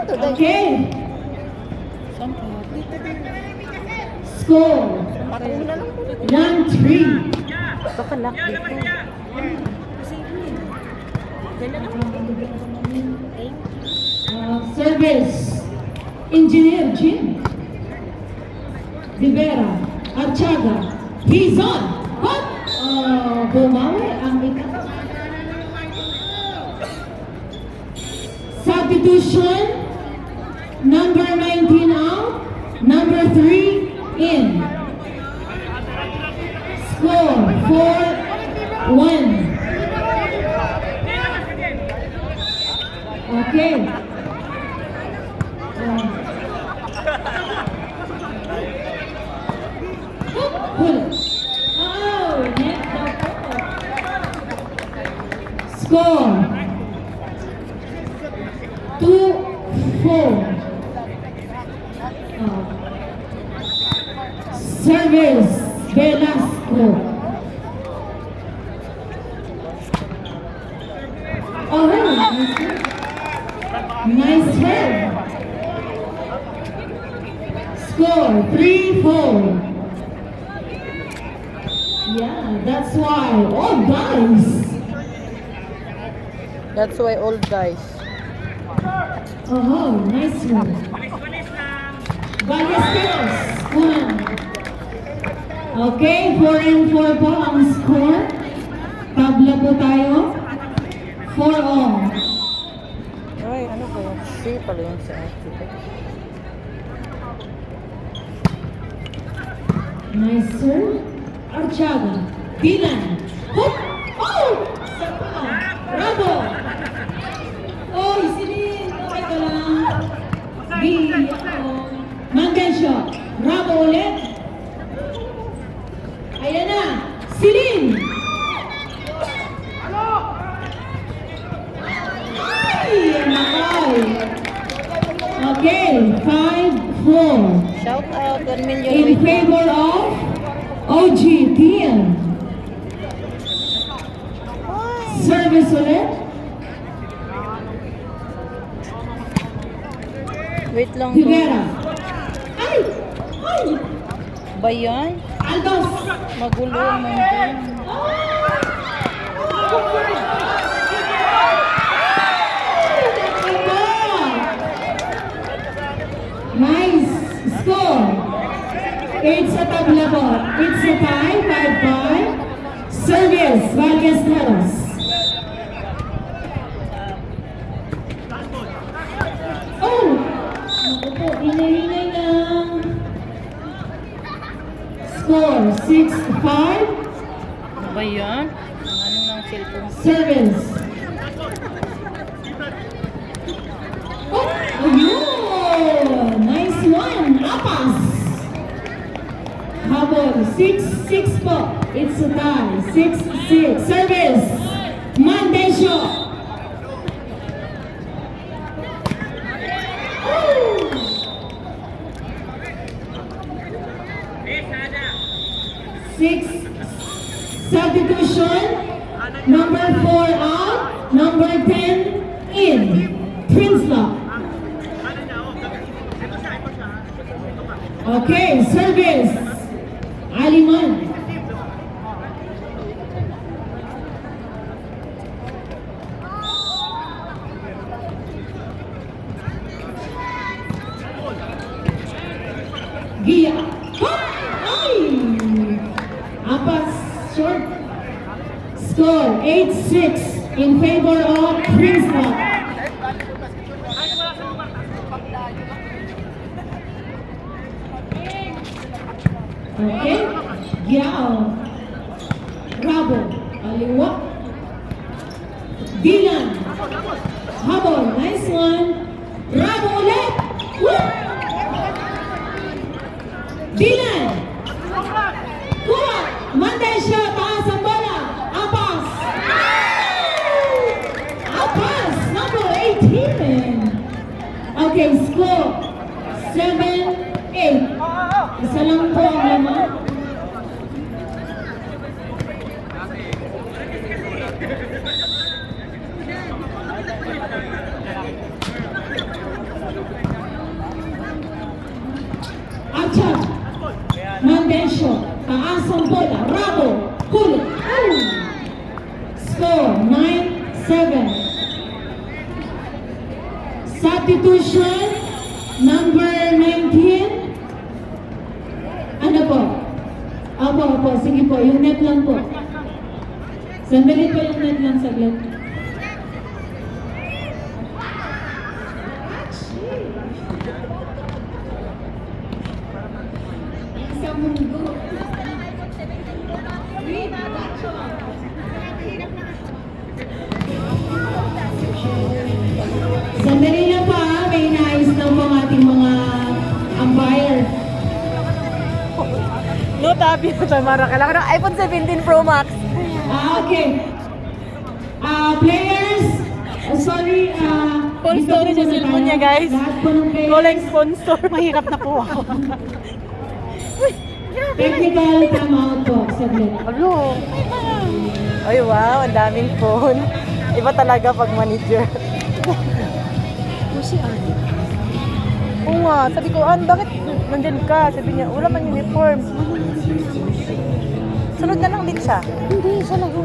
Okay. Score 1-3. Baka lock dito. Service. Engineer Jim Rivera Archaga. He's on. What? Bumawi ang ita. Substitution. Number 19 out. Number 3 in. Score 4-1. Okay. Oh, net daw po. Score 2-4. Service Velasco. Oh, nice serve. Score 3-4. Yeah, that's why all guys. That's why old guys. Oh, nice one. Ballesteros. Okay, 4-4 po ang score. Tabla po tayo. 4-all. Ay, ano ba yun? C pala yun sa akin. Nice, sir. Archaga. Dylan. Hoop! Oh! Sapa. Bravo! Oh, isilin. Okay ka lang. Mandencio. Bravo ulit. Ayan na. Silin. Ay! Nakay. Okay. 5-4. Shout out 1 million. In favor of OG Tian. Service ulit. Wait lang. Rivera. Ay! Ay! Ba yan? Aldos. Magulo mo din. Nice score. It's a tabla po. It's a tie, 5-5. Service, Ballesteros. Oh! Naku po, hinay-hinay lang. Score, 6-5. Ba yan? Ang ano ng cellphone? Service. Oh, ayun! Nice one! Apas! Habol, 6-6 po. It's a tie. 6-6. Service. Mandencio. Six. Substitution. Number 4 out. Number 10 in. Prinslop. Okay, service. Aliman. Gia. Ay! Apas, short. Score, 8-6 in favor of Princeton. Okay. Giao. Rabo. Aliwa. Dylan. Habol. Nice one. Rabo ulit. Woo! Dylan. Kuha. Mandencio. Taas ang bola. Apas. Apas. Number 18. Okay, score. 7-8. Isa lang po ang laman. shot. Taas ang bola. Rabo. Huli. Score 9-7. Substitution number 19. Ano po? Opo. Sige po. Yung net lang po. Sandali po yung net lang saglit. Sa mundo. Sandali lang pa, may nais lang po ang ating mga umpire. No, tabi na Tamara. Kailangan ng iPhone 17 Pro Max. Okay. Players, sorry, Full dito storage po yung muna cellphone tayo. niya, guys. Lahat po ng players, Calling sponsor. Mahirap na po ako. technical timeout po, saglit. Hello. Ay, wow. Ang daming phone. Iba talaga pag manager. Si Ani. Oo nga. Sabi ko, bakit nandyan ka? Sabi niya, wala man uniform. Sunod na lang din siya. Hindi, sa laro.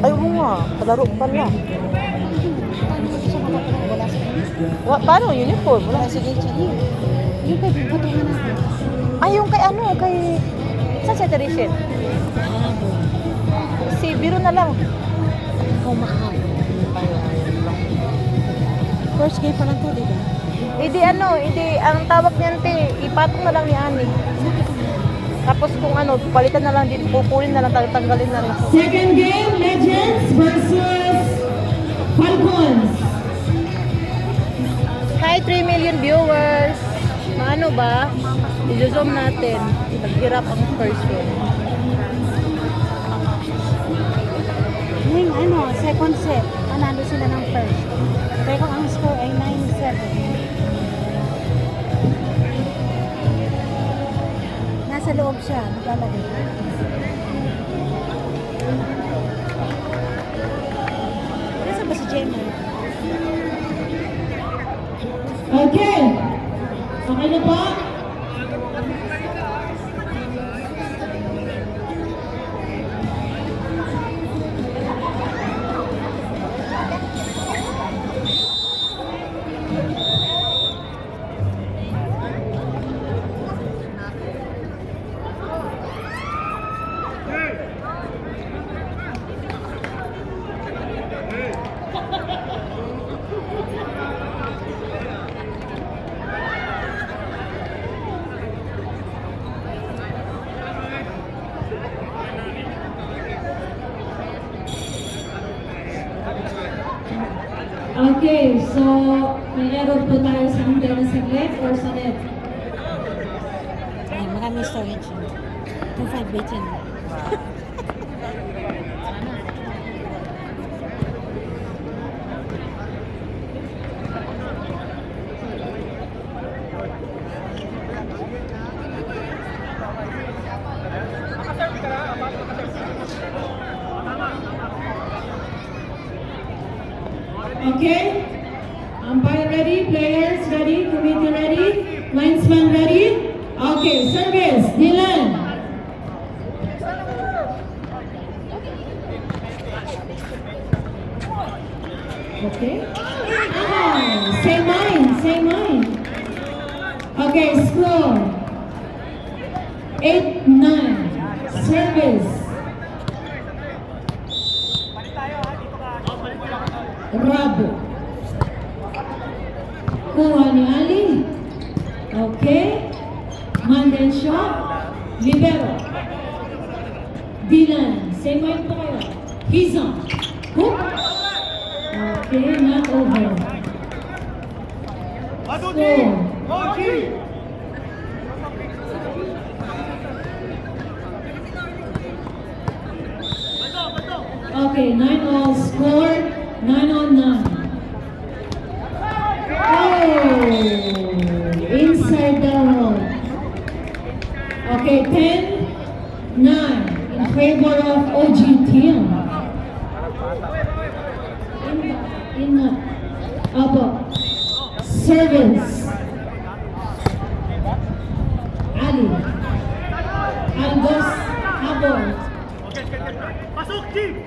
Ay, oo nga. Palaro pala. Paano mo siya makapag wala sa Paano? Uniform? Wala. Wala si Rachel. Yung kay butungan natin. Ay, yung kay ano? Kay... Saan siya Tereshin? Si Biro na lang. Ikaw mahal. First game pa lang to, di ba? Ang tawag niyan, ipatong na lang ni Ani. Tapos kung palitan na lang din, pupulin na lang, tanggalin na lang. Second game, Legends versus Falcons. Hi, 3 million viewers! Maano ba? I-zoom natin. Naghirap ang first one. Yung second set, panalo sila ng first. Pero ang score ay 9-7. Nasa loob siya, naglalagay. Nasaan ba si Gemma? Okay. Okay na po? Okay, so may error po tayo sa antena sa left or sa net? Ay, maraming storage yun. 2.5 bait yan. Okay? Umpire ready? Players ready? Committee ready? Linesman ready? Okay, service, Dylan. Okay. Same mind. Okay, score. 8-9. Service. Rabo. Kuha ni Ali. Okay. Manden shot. Libero. Dylan. Same mind po kayo. Hizon. Hook. Okay, not over. Score. Okay, 9-all score. 9-9. Oh, inside the hole. Okay, 10-9 in favor of OG team. In Abo. Service. Ali. Aldos, habol. Pasok, Jim!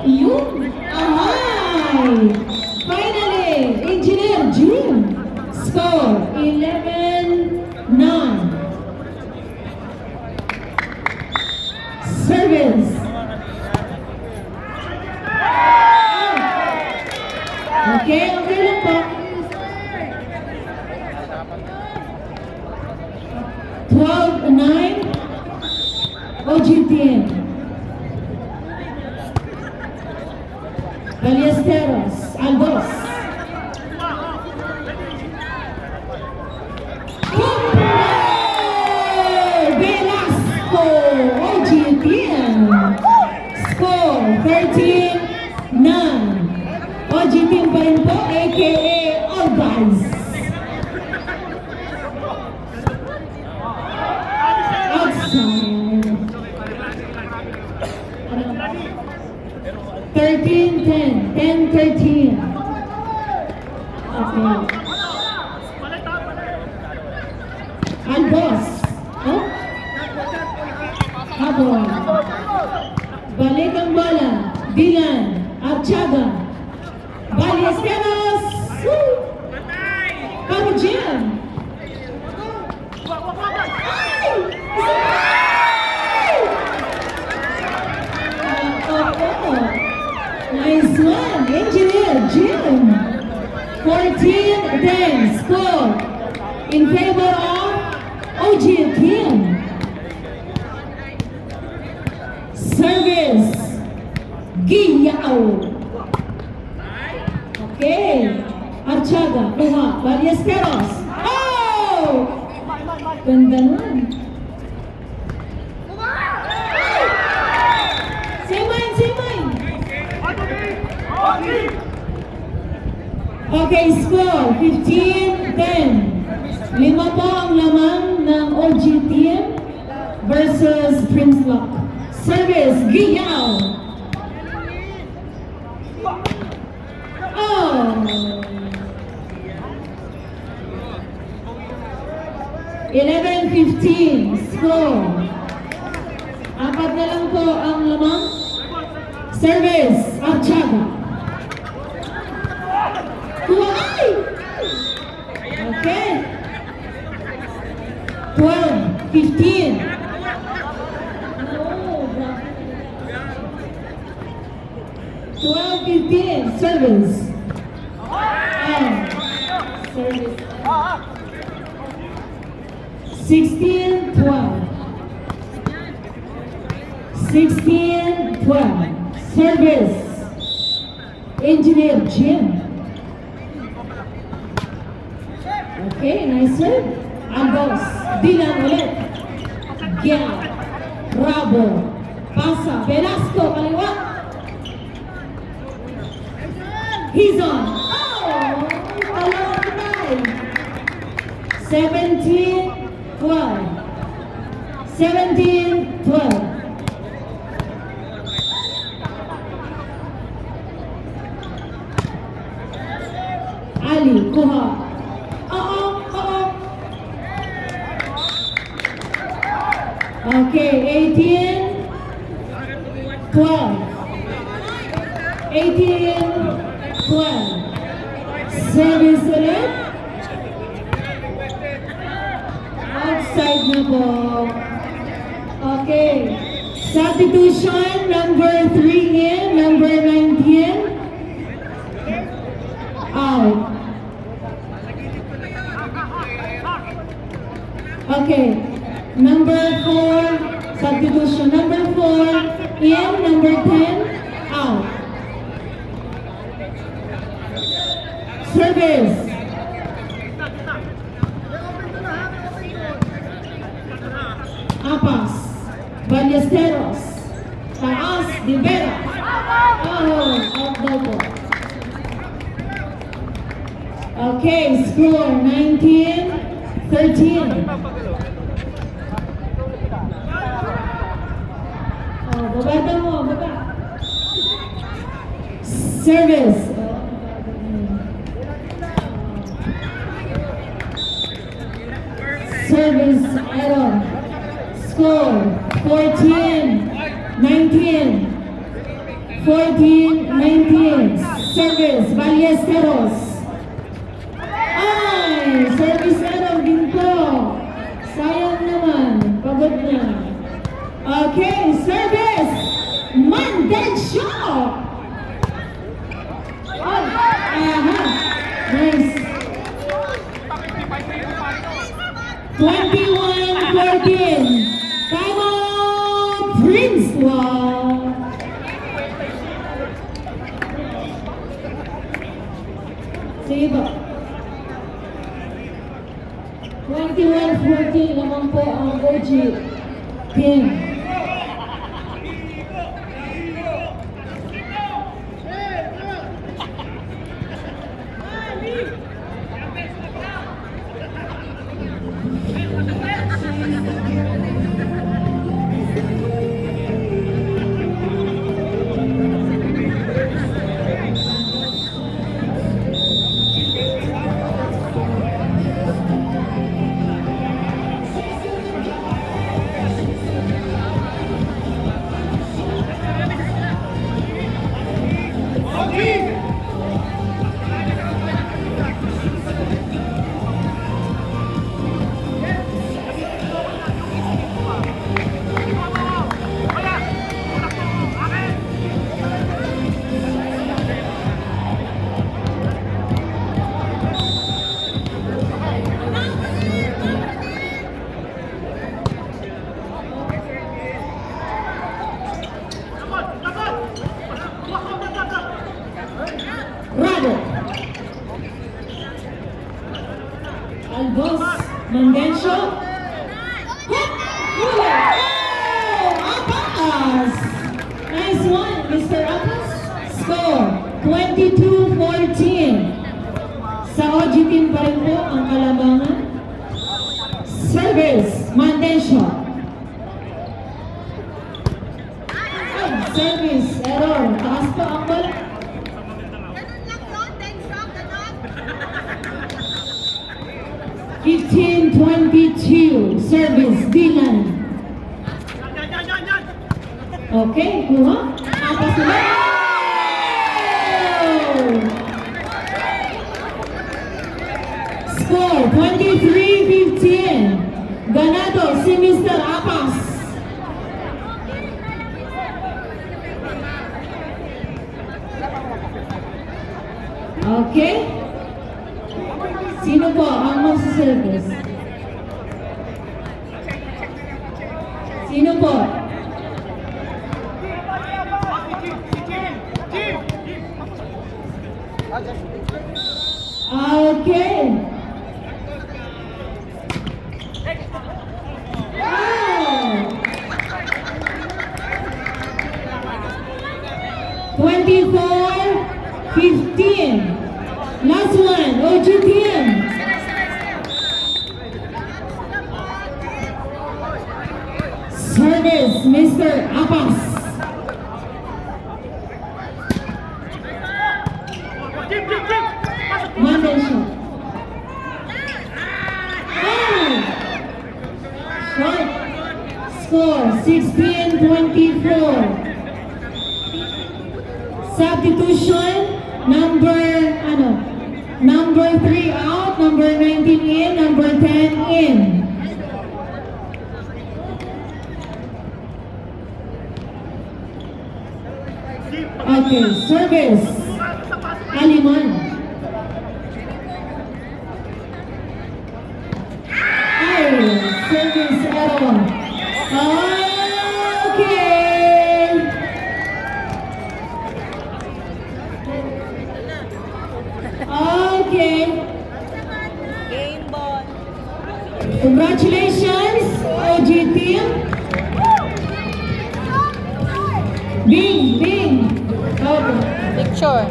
Yun! Ahay! Finally, Engineer Jim. Score, 11-9. Service. Okay, okay lang po. 12-9. OGTN. Ballesteros, Aldos. Velasco, OGTN. Score, 13-9. OGTN pa rin po, aka All Guys. Outside. 13-10. 10-13. Okay. Aldos. Oh? Habol. Balik ang bola. Dylan. Archaga. Ballesteros. Woo! Paro Jim. Nice one, Engineer Jim. 14-10 score in favor of OG team. Service, Giyaw. Okay, Archaga, kuha, Ballesteros. Oh! Ganda nun. Same line, same line. Okay, score, 15-10. Lima po ang lamang ng OG team versus Prince Lock. Service, Giyaw. Oh! 11-15, score. Apat na lang po ang lamang. Service, Archaga. Kuhay! Okay. 12-15. Oh, 12-15, service. Service. 16-12. 16-12. Service. Engineer Jim. Okay, nice serve. Aldos. Dylan ulit. Gia. Bravo. Pasa. Velasco. Kaliwa. He's on. Oh! Dalawang try. 17-12. 17-12. Ali, kuha. Oo. Okay, 18-12. 18-12. Service ulit. Outside na po. Okay. Substitution, number 3 in, number 19. Out. Okay. Number 4, substitution. Number 4 in, number 10, out. Service. Apas. Ballesteros. Taas. Divera. Oh, out daw po. Okay, score 19-13. Oh, baba mo, baba. Service. Service error. Score 14-19. 14-19. Service Ballesteros. Ay! Service error ginto. Sayang naman. Pagod na. Okay, service! Mandencio! Aha! Nice. 21-14. Time out! Prince Law. Sige po. 21-14 naman po ang OG team. Bravo! Albos Mandencio. Hit! Hula! Oh! Apas! Nice one, Mr. Apas. Score 22-14. Sa OG team pa rin po ang kalabangan. Service Mandencio. Service error. Taas pa ang bola. 15-22. Service Dylan. Okay, kuha. Apas ulit. Score 23-15. Ganado si Mr. Apas. Okay. Sino po ang magsiservice? Sino po? Okay. Wow! 24-15. Last one, OG team. Service, Mr. Apas. Mandencio. Oh! Short. Score 16-24. Substitution, number 3 out, number 19 in, number 10 in. Okay, service. Aliman. Ay, service error. Okay. Okay. Game ball. Congratulations, OG team. Bing. Okay. Picture.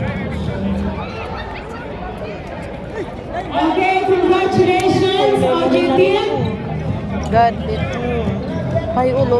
Okay, congratulations, OG team. God, it. Hay ulo.